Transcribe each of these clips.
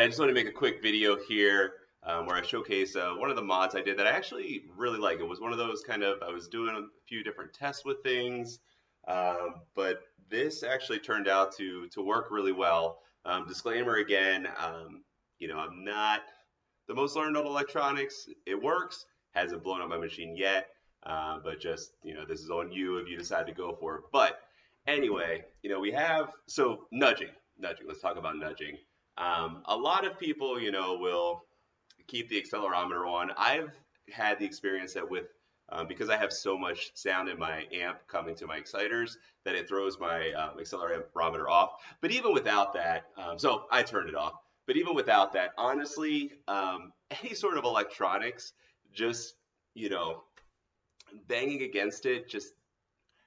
Alright, I just want to make a quick video here where I showcase one of the mods I did that I actually really like. It was one of those kind of, I was doing a few different tests with things, but this actually turned out to work really well. Disclaimer again, I'm not the most learned on electronics. It works, hasn't blown up my machine yet, but just, this is on you if you decide to go for it. But anyway, we have, so nudging, let's talk about nudging. A lot of people, will keep the accelerometer on. I've had the experience that because I have so much sound in my amp coming to my exciters, that it throws my accelerometer off. But even without that, so I turned it off. But even without that, honestly, any sort of electronics, just, banging against it, just,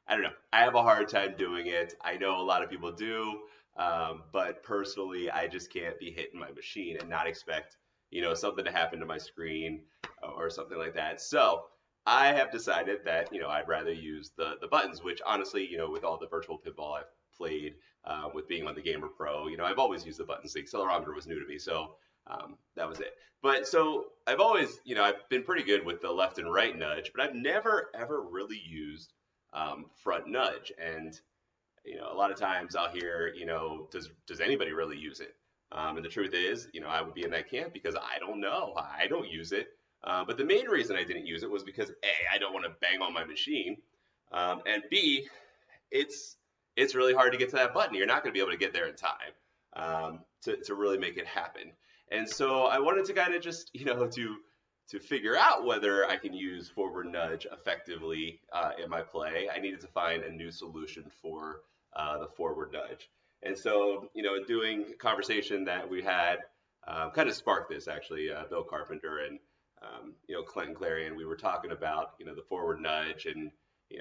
I don't know. I have a hard time doing it. I know a lot of people do. But personally, I just can't be hitting my machine and not expect, something to happen to my screen or something like that. So I have decided that, I'd rather use the buttons, which honestly, with all the virtual pinball I've played, with being on the Gamer Pro, I've always used the buttons. The accelerometer was new to me, so that was it. But so I've always, I've been pretty good with the left and right nudge, but I've never ever really used front nudge. And a lot of times I'll hear, does anybody really use it? And the truth is, I would be in that camp because I don't know. I don't use it. But the main reason I didn't use it was because A, I don't want to bang on my machine. And B, it's really hard to get to that button. You're not going to be able to get there in time to really make it happen. And so I wanted to kind of just, to figure out whether I can use forward nudge effectively in my play, I needed to find a new solution for the forward nudge. And so, doing a conversation that we had kind of sparked this actually, Bill Carpenter and, Clinton Clarion, we were talking about, the forward nudge, and,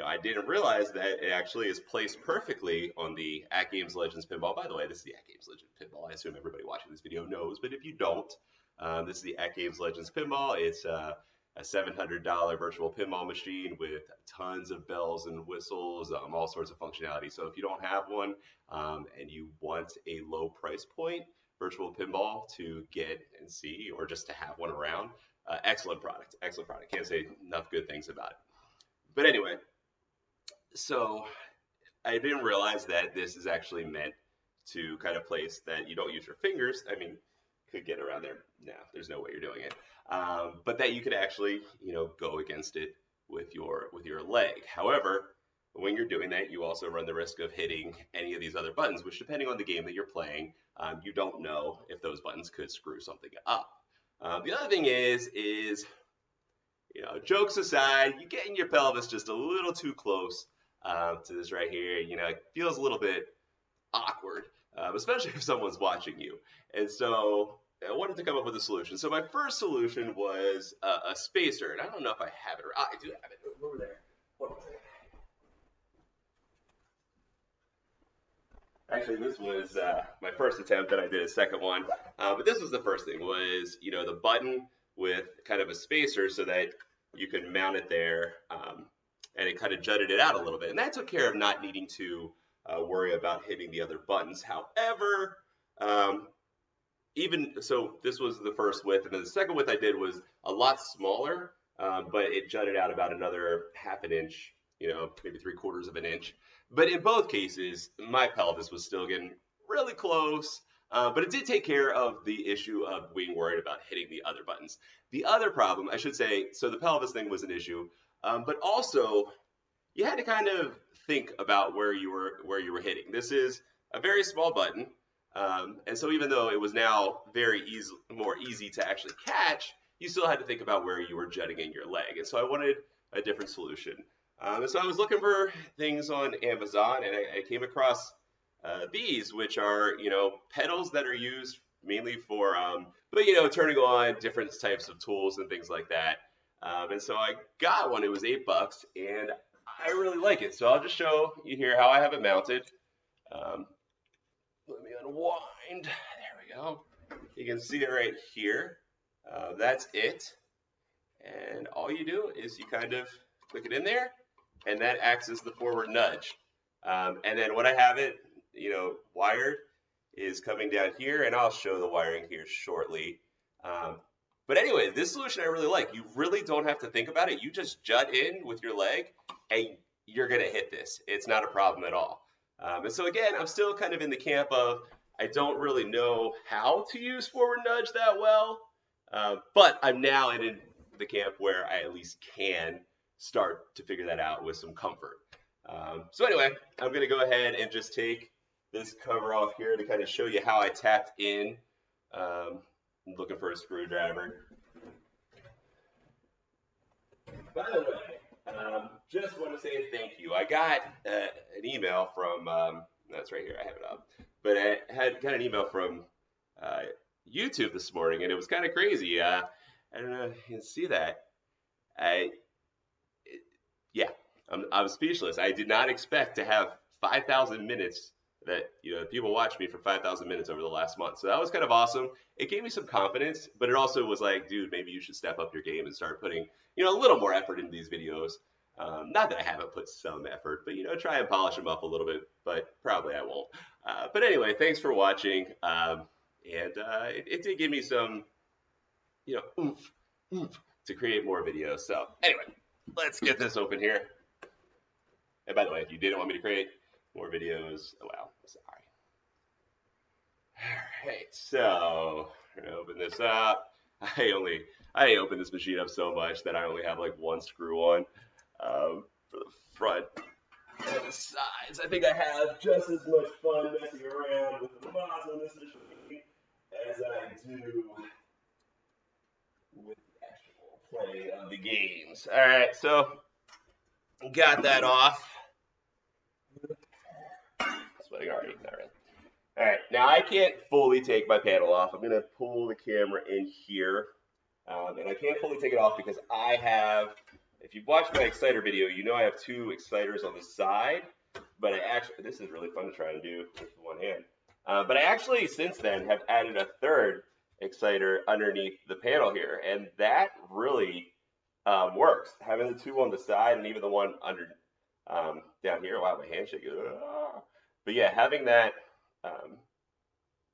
I didn't realize that it actually is placed perfectly on the AtGames Legends Pinball. By the way, this is the AtGames Legends Pinball. I assume everybody watching this video knows, but if you don't, this is the AtGames Legends Pinball. It's a $700 virtual pinball machine with tons of bells and whistles, all sorts of functionality. So if you don't have one and you want a low price point virtual pinball to get and see, or just to have one around, excellent product, excellent product. Can't say enough good things about it. But anyway, so I didn't realize that this is actually meant to kind of place that you don't use your fingers. I mean, could get around there. No, there's no way you're doing it. But that you could actually, go against it with your leg. However, when you're doing that, you also run the risk of hitting any of these other buttons, which depending on the game that you're playing, you don't know if those buttons could screw something up. The other thing is, jokes aside, you getting your pelvis just a little too close to this right here. It feels a little bit awkward, especially if someone's watching you. And so I wanted to come up with a solution. So my first solution was a spacer, and I don't know if I have it. I do have it over there. Hold on a second. Actually, this was my first attempt that I did a second one, but this was the first thing, was, the button with kind of a spacer so that you can mount it there, and it kind of jutted it out a little bit. And that took care of not needing to worry about hitting the other buttons. However, even so, this was the first width, and then the second width I did was a lot smaller, but it jutted out about another half an inch, maybe 3/4 of an inch. But in both cases, my pelvis was still getting really close, but it did take care of the issue of being worried about hitting the other buttons. The other problem, I should say, so the pelvis thing was an issue, but also you had to kind of think about where you were hitting. This is a very small button. And so even though it was now more easy to actually catch, you still had to think about where you were jutting in your leg. And so I wanted a different solution. And so I was looking for things on Amazon, and I came across these, which are, pedals that are used mainly for, turning on different types of tools and things like that. And so I got one. It was $8, and I really like it. So I'll just show you here how I have it mounted. Let me unwind. There we go. You can see it right here. That's it. And all you do is you kind of click it in there, and that acts as the forward nudge. And then when I have it, wired, is coming down here, and I'll show the wiring here shortly. Um, but anyway, this solution I really like. You really don't have to think about it. You just jut in with your leg, and you're going to hit this. It's not a problem at all. And so again, I'm still kind of in the camp of I don't really know how to use forward nudge that well, but I'm now in the camp where I at least can start to figure that out with some comfort. So anyway, I'm going to go ahead and just take this cover off here to kind of show you how I tapped in. I'm looking for a screwdriver. By the way, just want to say thank you. I got an email from, that's right here, I have it up, but I got an email from YouTube this morning, and it was kind of crazy. I don't know if you can see that. Yeah, I'm speechless. I did not expect to have 5,000 minutes that, people watched me for 5,000 minutes over the last month. So that was kind of awesome. It gave me some confidence, but it also was like, dude, maybe you should step up your game and start putting, a little more effort into these videos. Not that I haven't put some effort, but, try and polish them up a little bit, but probably I won't. But anyway, thanks for watching. It did give me some, oomph to create more videos. So anyway, let's get this open here. And by the way, if you didn't want me to create more videos, well, sorry. All right, so we're gonna open this up. I open this machine up so much that I only have like one screw on for the front and the sides. I think I have just as much fun messing around with the mods on this machine as I do with the actual play of the games. All right, so got that off. Sweating already. All right. All right. Now I can't fully take my panel off. I'm going to pull the camera in here. And I can't fully take it off because I have, if you've watched my exciter video, you know I have two exciters on the side. But I actually, this is really fun to try and do with one hand. But I actually, since then, have added a third exciter underneath the panel here. And that really works. Having the two on the side and even the one under down here. Wow, my hand's shaking. But yeah, having that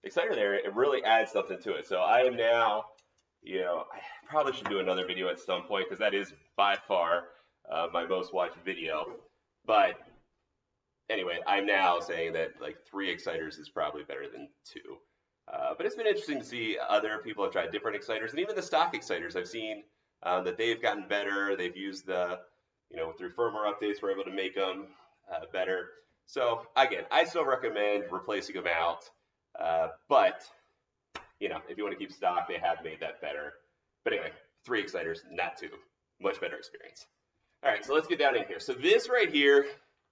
exciter there, it really adds something to it. So I am now, I probably should do another video at some point because that is by far my most watched video. But anyway, I'm now saying that like 3 exciters is probably better than 2. But it's been interesting to see other people have tried different exciters, and even the stock exciters I've seen that they've gotten better. They've used the, through firmware updates, we're able to make them better. So again, I still recommend replacing them out. But, if you want to keep stock, they have made that better. But anyway, 3 exciters, not 2. Much better experience. All right, so let's get down in here. So this right here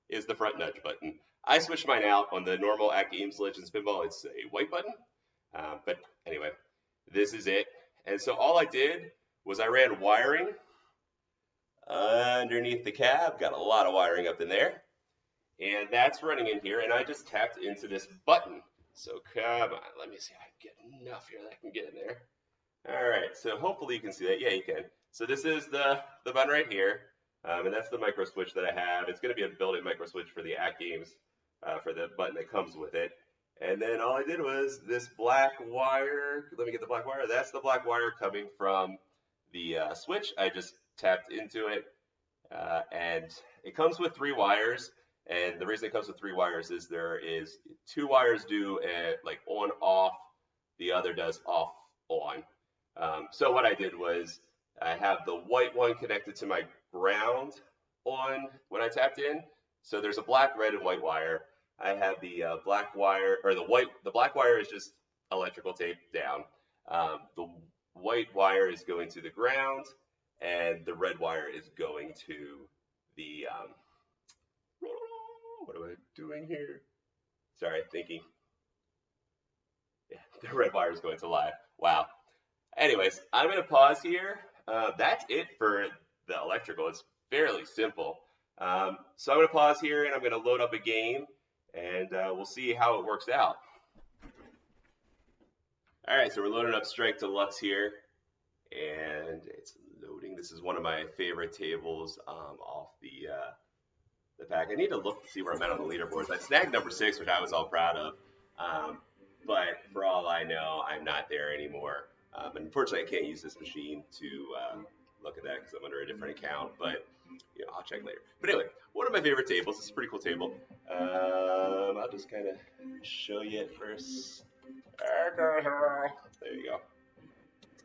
is the front nudge button. I switched mine out on the normal AtGames Legends Pinball. It's a white button. But anyway, this is it. And so all I did was I ran wiring underneath the cab. Got a lot of wiring up in there. And that's running in here, and I just tapped into this button. So come on, let me see if I can get enough here that I can get in there. All right, so hopefully you can see that. Yeah, you can. So this is the button right here, and that's the micro switch that I have. It's going to be a built-in micro switch for the AtGames, for the button that comes with it. And then all I did was this black wire. Let me get the black wire. That's the black wire coming from the switch. I just tapped into it, and it comes with 3 wires. And the reason it comes with 3 wires is there is 2 wires do like on off, the other does off on. So what I did was I have the white one connected to my ground on when I tapped in. So there's a black, red, and white wire. I have the black wire, or the black wire is just electrical tape down. The white wire is going to the ground, and the red wire is going to the what am I doing here? Sorry, thinking. Yeah, the red wire is going to live. Wow. Anyways, I'm going to pause here. That's it for the electrical. It's fairly simple. So I'm going to pause here, and I'm going to load up a game, and we'll see how it works out. All right, so we're loading up Strike Deluxe here, and it's loading. This is one of my favorite tables off the pack. I need to look to see where I'm at on the leaderboards. I snagged number 6, which I was all proud of. but for all I know, I'm not there anymore. Unfortunately, I can't use this machine to look at that because I'm under a different account, but I'll check later. But anyway, one of my favorite tables. It's a pretty cool table. I'll just kind of show you it first. There you go.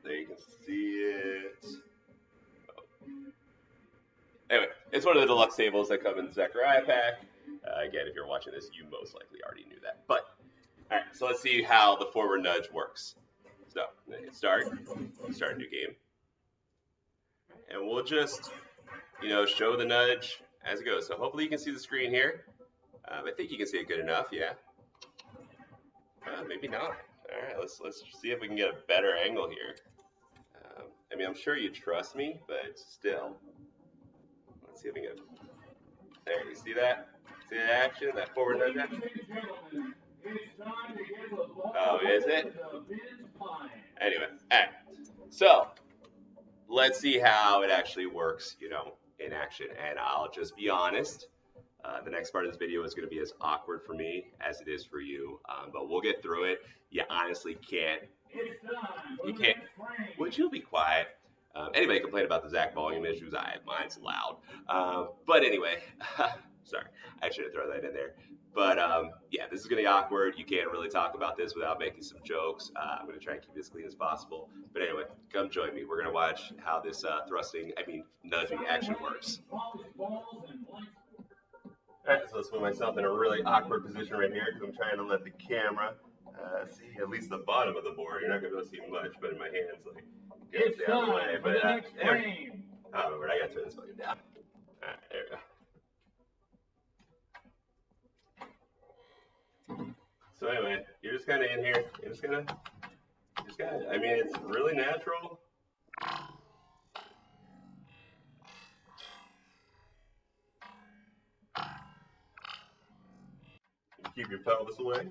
There you can see it. Anyway, it's one of the deluxe tables that come in the Zechariah pack. Again, if you're watching this, you most likely already knew that. But, all right, so let's see how the forward nudge works. So, hit start a new game. And we'll just, show the nudge as it goes. So hopefully you can see the screen here. I think you can see it good enough, yeah. Maybe not. All right, let's see if we can get a better angle here. I mean, I'm sure you trust me, but still. Let's see if we can. There, you see that? See that action? That forward nudge action? Oh, is it? Anyway, all right. So, let's see how it actually works, in action. And I'll just be honest. The next part of this video is going to be as awkward for me as it is for you, but we'll get through it. You honestly can't. You can't. Would you be quiet? Anybody complain about the Zach volume issues? Mine's loud. But anyway, sorry, I should have thrown that in there. But yeah, this is going to be awkward. You can't really talk about this without making some jokes. I'm going to try and keep this clean as possible. But anyway, come join me. We're going to watch how this nudging action works. Alright, so let's put myself in a really awkward position right here because I'm trying to let the camera see at least the bottom of the board. You're not going to be able to see much, but in my hands, like, it's down the way. But, oh, Lord, I got to turn this fucking down. Alright, there we go. So anyway, you're just kind of in here. You're just kind of, I mean, it's really natural. Keep your pelvis away.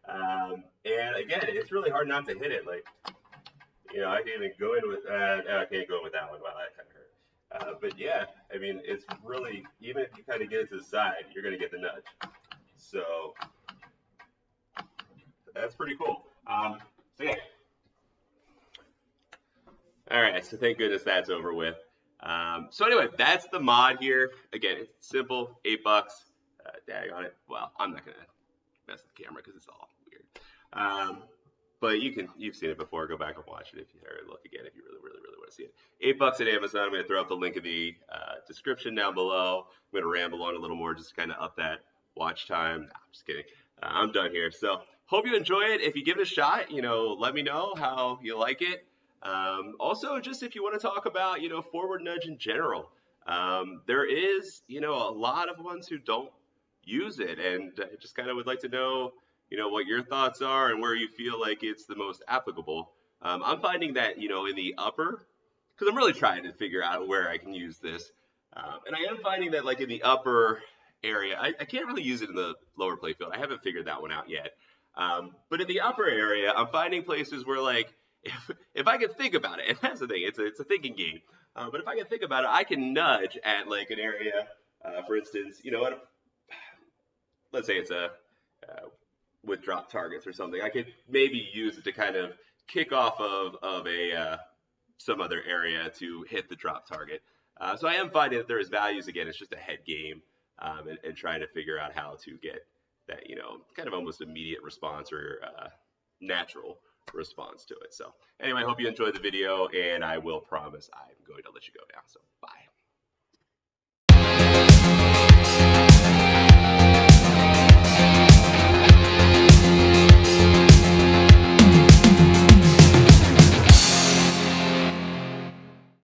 And again, it's really hard not to hit it. Like, I can even go in with, I can't go in with that one. Wow, that kind of hurt. But yeah, I mean, it's really, even if you kind of get it to the side, you're going to get the nudge. So, that's pretty cool. So yeah. All right, so thank goodness that's over with. So anyway, that's the mod here. Again, it's simple, $8. Dag on it. Well, I'm not gonna mess with the camera because it's all weird. But you've seen it before. Go back and watch it or look again if you really want to see it. $8 at Amazon. I'm gonna throw up the link in the description down below. I'm gonna ramble on a little more, just to kind of up that watch time. Nah, I'm just kidding. I'm done here. So hope you enjoy it. If you give it a shot, let me know how you like it. Also, just if you want to talk about, forward nudge in general, there is, a lot of ones who don't use it, and I just kind of would like to know, what your thoughts are and where you feel like it's the most applicable. I'm finding that, in the upper, because I'm really trying to figure out where I can use this, and I am finding that, like, in the upper area, I can't really use it in the lower playfield. I haven't figured that one out yet. But in the upper area, I'm finding places where, like, if I can think about it, and that's the thing, it's a thinking game. But if I can think about it, I can nudge at, like, an area, for instance, let's say it's with drop targets or something. I could maybe use it to kind of kick off of some other area to hit the drop target. So I am finding that there is values. Again, it's just a head game, and trying to figure out how to get that, kind of almost immediate response or natural response to it. So anyway, I hope you enjoyed the video, and I will promise I'm going to let you go now. So bye.